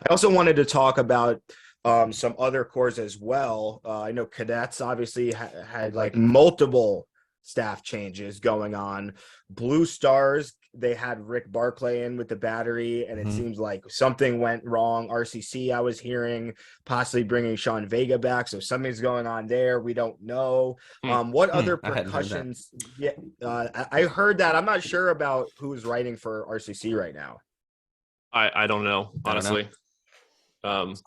I also wanted to talk about some other cores as well. I know cadets obviously had like multiple staff changes going on. Blue Stars, they had Rick Barclay in with the battery, and it Hmm. seems like something went wrong. RCC, I was hearing possibly bringing Sean Vega back, so something's going on there. We don't know. Hmm. What other I hadn't heard that. percussions? Yeah, I heard that. I'm not sure about who's writing for RCC right now. I don't know, I don't know. honestly.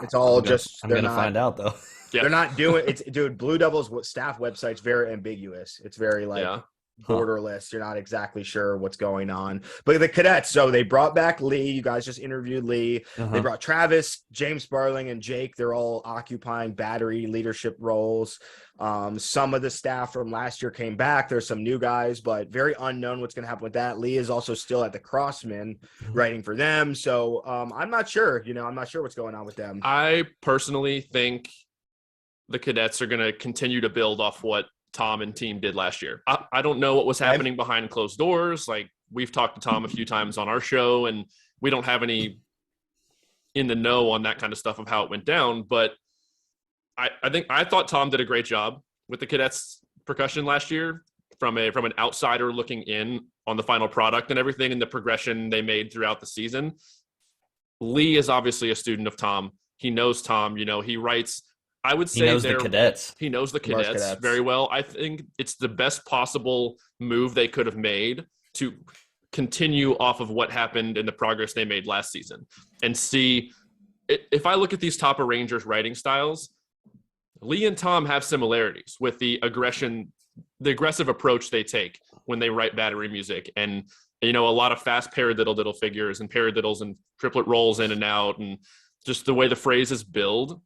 It's all just I'm they're gonna not find out though. Yeah, they're not doing it's dude. Blue Devils staff website's very ambiguous. It's very like yeah. Huh. borderless. You're not exactly sure what's going on. But the cadets, so they brought back Lee. You guys just interviewed Lee. They Uh-huh. brought Travis, James Sparling, and Jake. They're all occupying battery leadership roles. Some of the staff from last year came back. There's some new guys, but very unknown what's going to happen with that. Lee is also still at the Crossman writing for them. So I'm not sure. I'm not sure what's going on with them. I personally think the cadets are going to continue to build off what Tom and team did last year. I don't know what was happening behind closed doors. Like, we've talked to Tom a few times on our show, and we don't have any in the know on that kind of stuff of how it went down. But I thought Tom did a great job with the cadets percussion last year from an outsider looking in on the final product and everything and the progression they made throughout the season. Lee is obviously a student of Tom. He knows Tom. He writes. I would He say knows the cadets. he knows the Mars cadets cadets. very well. I think it's the best possible move they could have made to continue off of what happened and the progress they made last season and see if I look at these top arrangers writing styles, Lee and Tom have similarities with the aggressive approach they take when they write battery music, and a lot of fast paradiddle figures and paradiddles and triplet rolls in and out, and just the way the phrases build.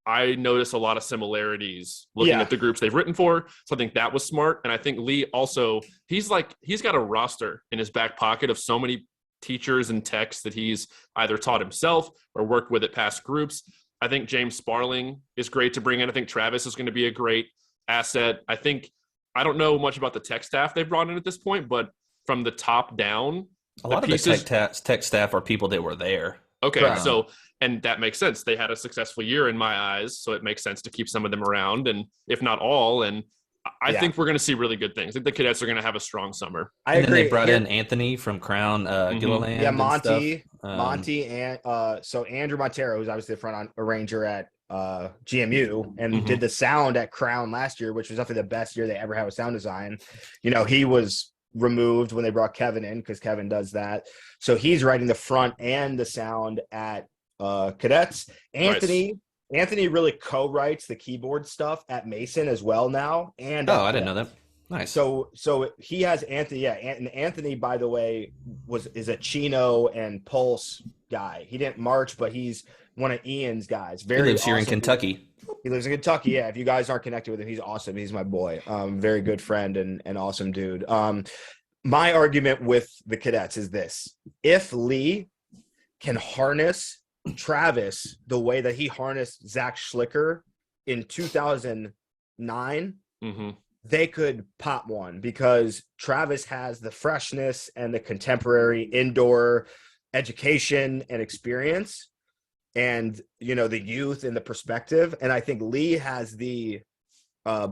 I notice a lot of similarities looking Yeah. at the groups they've written for. So I think that was smart. And I think Lee also, he's got a roster in his back pocket of so many teachers and techs that he's either taught himself or worked with at past groups. I think James Sparling is great to bring in. I think Travis is going to be a great asset. I don't know much about the tech staff they've brought in at this point, but from the top down, A the lot of the pieces. tech staff are people that were there. Okay, Correct. so and that makes sense. They had a successful year in my eyes, so it makes sense to keep some of them around, and if not all. And I Yeah. think we're going to see really good things. I think the cadets are going to have a strong summer. I And then agree. they brought Here- in Anthony from Crown Mhm. Gilliland. Yeah, and Monty, stuff. Monty, and so Andrew Montero, who's obviously the front arranger at GMU and Mhm. did the sound at Crown last year, which was definitely the best year they ever had with sound design. He was removed when they brought Kevin in because Kevin does that. So he's writing the front and the sound at cadets. Anthony really co-writes the keyboard stuff at Mason as well now. And Oh, at I didn't know cadets. that. Nice. So he has Anthony, yeah, and Anthony, by the way, is a Chino and Pulse guy. He didn't march, but he's one of Ian's guys. He Very lives here in awesome dude. Kentucky. He lives in Kentucky. Yeah, if you guys aren't connected with him, he's awesome. He's my boy. Very good friend and awesome dude. My argument with the cadets is this: if Lee can harness Travis the way that he harnessed Zach Schlicker in 2009, Mm-hmm. they could pop one because Travis has the freshness and the contemporary indoor education and experience and the youth and the perspective. And I think Lee has the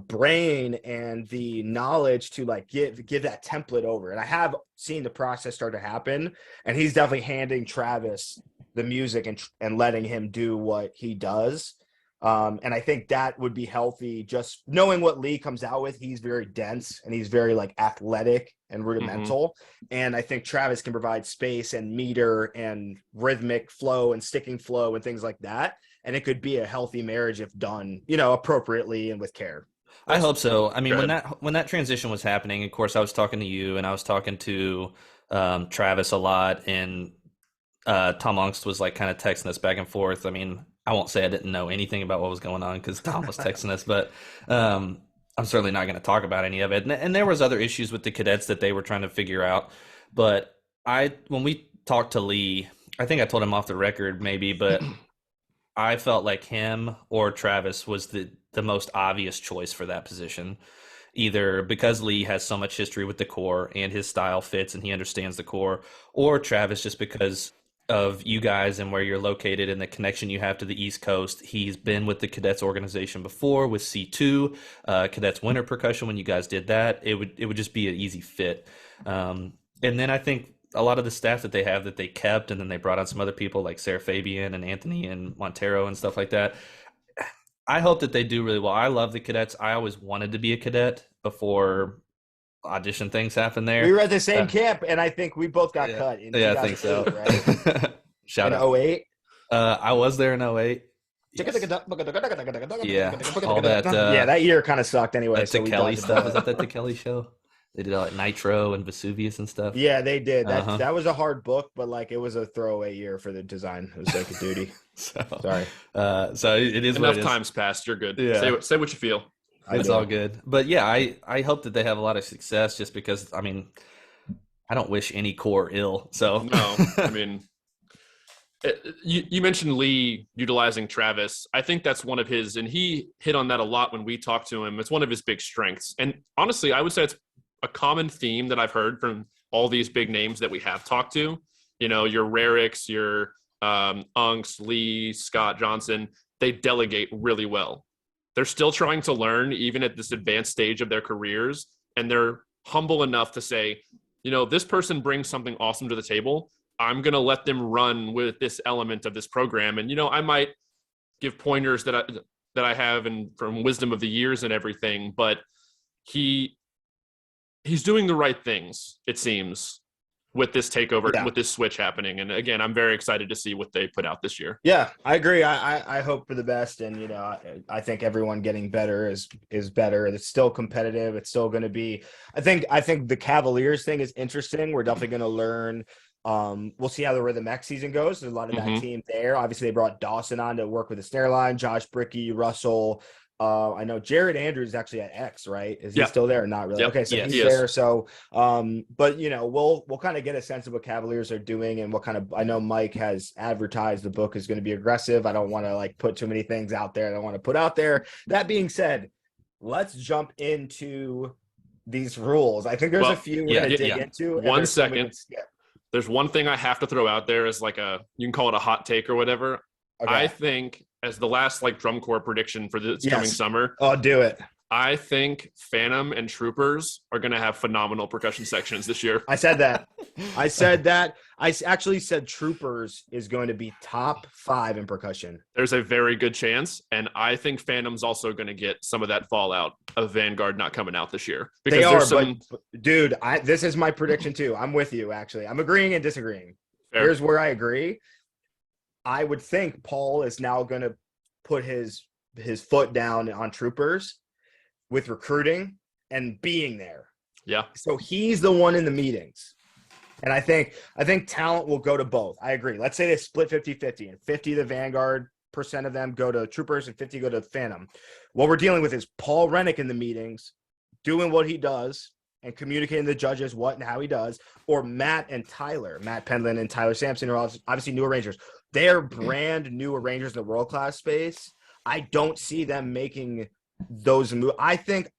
brain and the knowledge to like give that template over. And I have seen the process start to happen, and he's definitely handing Travis the music and letting him do what he does. And I think that would be healthy. Just knowing what Lee comes out with, he's very dense and he's very like athletic and rudimental. And I think Travis can provide space and meter and rhythmic flow and sticking flow and things like that. And it could be a healthy marriage if done, appropriately and with care. I hope so. I mean, Go when that transition was happening, of course, I was talking to you and I was talking to Travis a lot, and Tom Ongst was like kind of texting us back and forth. I mean, I won't say I didn't know anything about what was going on because Tom was texting us, but I'm certainly not going to talk about any of it. And there was other issues with the cadets that they were trying to figure out. But when we talked to Lee, I think I told him off the record maybe, but I felt like him or Travis was the most obvious choice for that position, either because Lee has so much history with the core and his style fits and he understands the core, or Travis just because of you guys and where you're located and the connection you have to the East Coast. He's been with the cadets organization before with C2, cadets winter percussion. When you guys did that, it would just be an easy fit. And then I think a lot of the staff that they have that they kept, and then they brought on some other people like Sarah Fabian and Anthony and Montero and stuff like that. I hope that they do really well. I love the cadets. I always wanted to be a cadet before audition things happen there. We were at the same camp, and I think we both got cut. In I think so. Right? Shout in out. 08? I was there in 08. Yes. Yeah, all that. Yeah, that year kind of sucked anyway. That Kelly stuff. Is that the Kelly show? They did like Nitro and Vesuvius and stuff. Yeah, they did. That was a hard book, but like it was a throwaway year for the design. It was like a duty. Sorry. So it is enough time's passed. You're good. Yeah. Say what you feel. It's all good. But yeah, I hope that they have a lot of success just because, I mean, I don't wish any corps ill. So no, I mean, you mentioned Lee utilizing Travis. I think that's one of his, and he hit on that a lot when we talked to him. It's one of his big strengths. And honestly, I would say it's a common theme that I've heard from all these big names that we have talked to. You know, your Raricks, your Unks, Lee, Scott, Johnson, they delegate really well. They're still trying to learn even at this advanced stage of their careers. And they're humble enough to say, you know, this person brings something awesome to the table. I'm going to let them run with this element of this program. And, you know, I might give pointers that I have and from wisdom of the years and everything, but he's doing the right things, it seems, with this takeover, with this switch happening. And again, I'm very excited to see what they put out this year. Yeah, I agree. I hope for the best. And, you know, I think everyone getting better is better. It's still competitive. It's still going to be, I think the Cavaliers thing is interesting. We're definitely going to learn. We'll see how the Rhythm X season goes. There's a lot of that team there. Obviously they brought Dawson on to work with the snare line, Josh Brickey, Russell. I know Jared Andrews is actually at X, right? Is he still there or not really? Okay, so he's there. So, but you know, we'll kind of get a sense of what Cavaliers are doing and what kind of. I know Mike has advertised the book is going to be aggressive. I don't want to like put too many things out there that I want to put out there. That being said, let's jump into these rules. I think there's a few we're going to dig into. 1 second. There's one thing I have to throw out there as like you can call it a hot take or whatever. Okay. I think as the last like drum corps prediction for this coming summer. Oh, do it. I think Phantom and Troopers are going to have phenomenal percussion sections this year. I said that. I actually said Troopers is going to be top 5 in percussion. There's a very good chance. And I think Phantom's also going to get some of that fallout of Vanguard not coming out this year. Because but dude, this is my prediction too. I'm with you, actually. I'm agreeing and disagreeing. Fair. Here's where I agree. I would think Paul is now going to put his foot down on Troopers with recruiting and being there. Yeah. So he's the one in the meetings. And I think talent will go to both. I agree. Let's say they split 50-50 and 50 the Vanguard % of them go to Troopers and 50 go to Phantom. What we're dealing with is Paul Rennick in the meetings doing what he does and communicating to the judges what and how he does, or Matt Penland and Tyler Sampson are obviously new arrangers. They're brand new arrangers in the world-class space. I don't see them making those moves. I think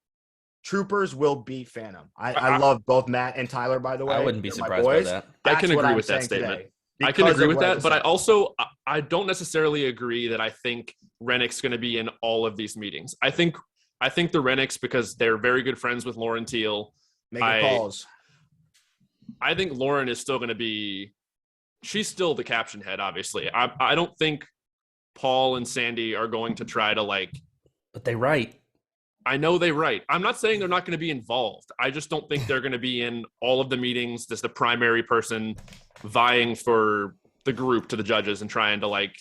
Troopers will beat Phantom. I love both Matt and Tyler, by the way. I wouldn't be surprised by that. I can agree with that statement. I can agree with that, but I don't necessarily agree that I think Rennick's going to be in all of these meetings. I think the Rennicks, because they're very good friends with Lauren Teal, making calls. I think Lauren is still going to be. She's still the caption head, obviously. I don't think Paul and Sandy are going to try to like. But they write. I know they write. I'm not saying they're not going to be involved. I just don't think they're going to be in all of the meetings as the primary person vying for the group to the judges and trying to like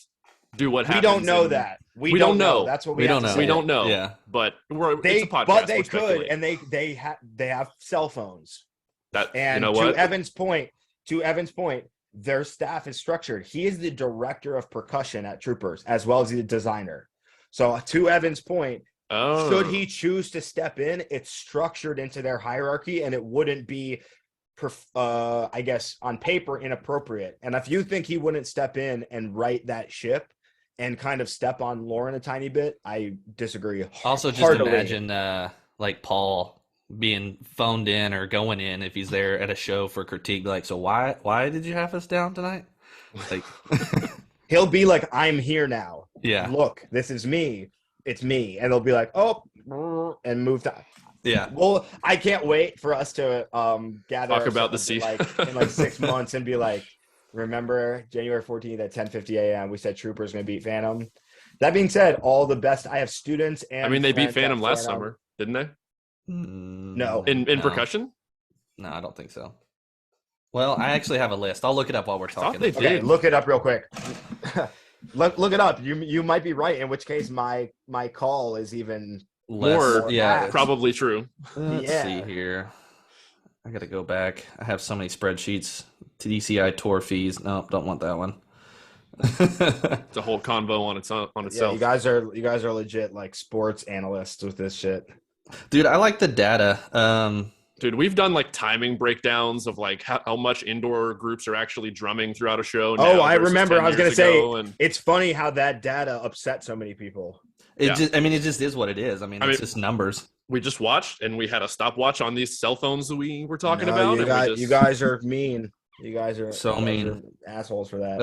do what happens. We don't know that. We don't know. That's what we don't know. We don't know. Yeah. But it's a podcast. But they could, and they have cell phones. And you know what? To Evan's point, their staff is structured. He is the director of percussion at Troopers as well as the designer. So to Evan's point, should he choose to step in, it's structured into their hierarchy and it wouldn't be, I guess, on paper inappropriate. And if you think he wouldn't step in and right that ship and kind of step on Lauren a tiny bit, I disagree. Also, just imagine like Paul being phoned in or going in if he's there at a show for critique. Like, so why did you have us down tonight? Like, He'll be like, I'm here now. yeah, Look, this is me. It's me. And they'll be like, oh, and move to. yeah. Well, I can't wait for us to gather Talk about the ourselves season. in like 6 months and be like, remember January 14th at 10:50 a.m. we said Troopers going to beat Phantom. That being said, all the best. I have students and I mean, they beat friends at Phantom last summer, didn't they? No. In No. percussion? No, I don't think so. Well, I actually have a list. I'll look it up while we're thought talking. they Okay, did. look it up real quick. Look it up. You might be right. In which case, my call is even More, yeah. probably true. Let's Yeah. see here. I got to go back. I have so many spreadsheets. DCI tour fees. Nope, don't want that one. It's a whole convo on itself. Yeah, you guys are legit like sports analysts with this shit. Dude, I like the data. Dude, we've done like timing breakdowns of like how much indoor groups are actually drumming throughout a show. Oh, I remember. I was gonna say and it's funny how that data upset so many people. It just is what it is. I mean, it's just numbers. we just watched and we had a stopwatch on these cell phones that we were talking No, about. You guys are mean. You guys are assholes for that.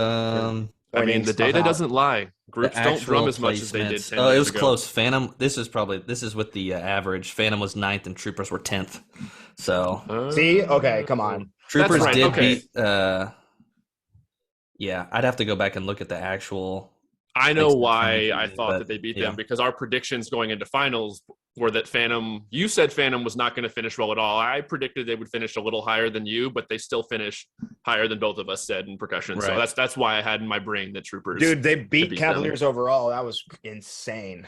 I mean, the data doesn't lie. Groups don't drum as much as they did 10 years ago. It was close. Phantom. This is with the average. Phantom was 9th and Troopers were 10th. So see, okay, come on. Troopers right, did okay. beat. Yeah, I'd have to go back and look at the actual. I know Makes why sense, I thought but, that they beat yeah. them, because our predictions going into finals were that Phantom, you said Phantom was not going to finish well at all. I predicted they would finish a little higher than you, but they still finished higher than both of us said in percussion. Right. So that's why I had in my brain that Troopers. Dude, they beat Cavaliers overall. That was insane.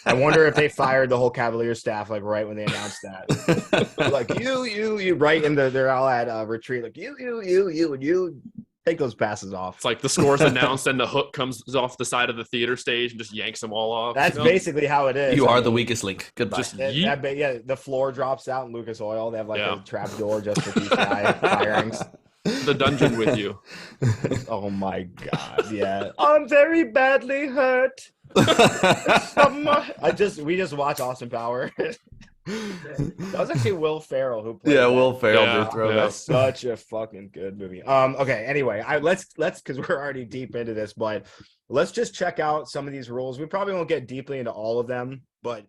I wonder if they fired the whole Cavaliers staff like right when they announced that. Like you, right? And they're all at retreat. Like you take those passes off. It's like the score's announced and the hook comes off the side of the theater stage and just yanks them all off. That's basically how it is. You are the weakest link. Goodbye. Just yeah, the floor drops out in Lucas Oil. They have like a trap door just for DCI firings. The dungeon with you. Oh my god, yeah. I'm very badly hurt. We just watched Austin Power. That was actually Will Ferrell who played. Yeah, that. Will Ferrell did throw that. That's such a fucking good movie. Okay. Anyway, let's because we're already deep into this, but let's just check out some of these rules. We probably won't get deeply into all of them, but